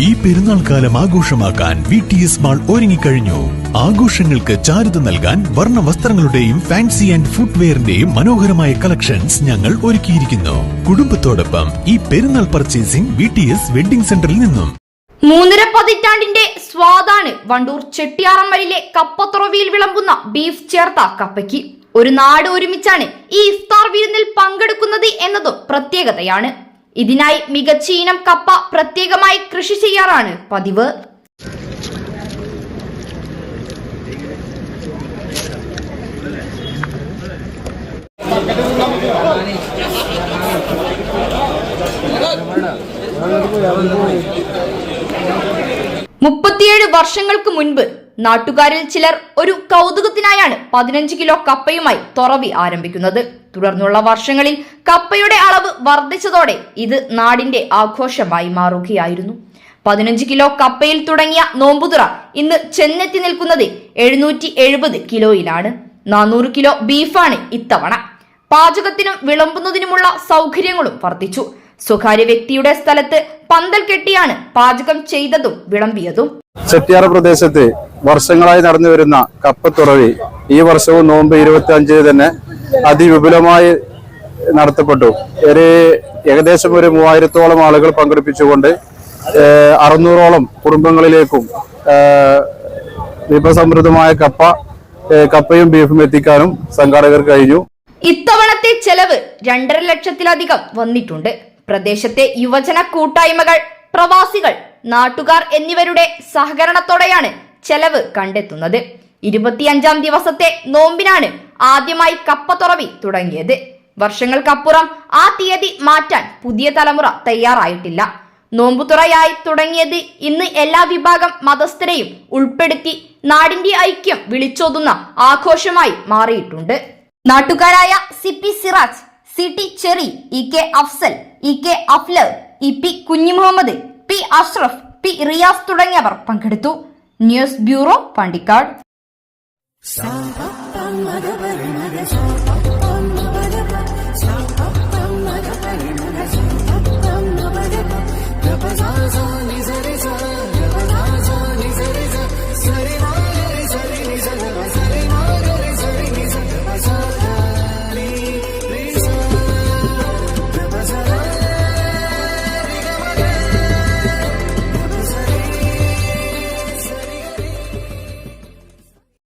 ഈ പെരുന്നാൾ കാലം ആഘോഷമാക്കാൻ VTS മാൾ ഒരുങ്ങിക്കഴിഞ്ഞു. ആഘോഷങ്ങൾക്ക് ചാരുത നൽകാൻ വർണ്ണ വസ്ത്രങ്ങളുടെയും ഫാൻസി ആൻഡ് ഫുട്വെയറിന്റെയും മനോഹരമായ കളക്ഷൻസ് ഞങ്ങൾ ഒരുക്കിയിരിക്കുന്നു. കുടുംബത്തോടൊപ്പം ഈ പെരുന്നാൾ പർച്ചേസിംഗ് VTS വെഡിംഗ് സെന്ററിൽ നിന്നും. 3.5 പതിറ്റാണ്ടിന്റെ സ്വാദാണ് വണ്ടൂർ ചെട്ടിയാറമ്മലിലെ കപ്പത്തുറവിയിൽ വിളമ്പുന്ന ബീഫ് ചേർത്ത കപ്പയ്ക്ക്. ഒരു നാട് ഒരുമിച്ചാണ് ഈ ഇഫ്താർ വിരുന്നിൽ പങ്കെടുക്കുന്നത് എന്നതും പ്രത്യേകതയാണ്. ഇതിനായി മികച്ച ഇനം കപ്പ പ്രത്യേകമായി കൃഷി ചെയ്യാറാണ് പതിവ്. വർഷങ്ങൾക്ക് മുൻപ് നാട്ടുകാരിൽ ചിലർ ഒരു കൗതുകത്തിനായാണ് 15 കിലോ കപ്പയുമായി തുറവി ആരംഭിക്കുന്നത്. തുടർന്നുള്ള വർഷങ്ങളിൽ കപ്പയുടെ അളവ് വർദ്ധിച്ചതോടെ ഇത് നാടിന്റെ ആഘോഷമായി മാറുകയായിരുന്നു. 15 കിലോ കപ്പയിൽ തുടങ്ങിയ നോമ്പുതുറ ഇന്ന് ചെന്നെത്തി നിൽക്കുന്നത് 770 കിലോയിലാണ്. 400 കിലോ ബീഫാണ് ഇത്തവണ. പാചകത്തിനും വിളമ്പുന്നതിനുമുള്ള സൗകര്യങ്ങളും വർദ്ധിച്ചു. സ്വകാര്യ വ്യക്തിയുടെ സ്ഥലത്ത് പന്തൽ കെട്ടിയാണ് പാചകം ചെയ്തതും വിളമ്പിയതും. ചെട്ടിയാർ പ്രദേശത്ത് വർഷങ്ങളായി നടന്നു വരുന്ന കപ്പത്തുറവി ഈ വർഷവും നോമ്പ് 25 തന്നെ അതിവിപുലമായി നടത്തപ്പെട്ടു. ഏകദേശം ഒരു 3000-ഓളം ആളുകൾ പങ്കെടുപ്പിച്ചുകൊണ്ട് 600-ഓളം കുടുംബങ്ങളിലേക്കും വിഭവസമൃദ്ധമായ കപ്പയും ബീഫും എത്തിക്കാനും സംഘാടകർക്ക് കഴിഞ്ഞു. ഇത്തവണത്തെ ചെലവ് 2.5 ലക്ഷത്തിലധികം വന്നിട്ടുണ്ട്. പ്രദേശത്തെ യുവജന കൂട്ടായ്മകൾ, പ്രവാസികൾ, നാട്ടുകാർ എന്നിവരുടെ സഹകരണത്തോടെയാണ് ചെലവ് കണ്ടെത്തുന്നത്. 25-ാം ദിവസത്തെ നോമ്പിനാണ് ആദ്യമായി കപ്പത്തുറവി തുടങ്ങിയത്. വർഷങ്ങൾക്കപ്പുറം ആ തീയതി മാറ്റാൻ പുതിയ തലമുറ തയ്യാറായിട്ടില്ല. നോമ്പുതുറയായി തുടങ്ങിയത് ഇന്ന് എല്ലാ വിഭാഗം മതസ്ഥരെയും ഉൾപ്പെടുത്തി നാടിന്റെ ഐക്യം വിളിച്ചോതുന്ന ആഘോഷമായി മാറിയിട്ടുണ്ട്. നാട്ടുകാരായ CP Siraj, CT Cherry, EK Afsal, EK അഫ്ലർ, EP Kunjimuhammad, P Ashraf, P Riyas തുടങ്ങിയവർ പങ്കെടുത്തു. News bureau, Pandikkad.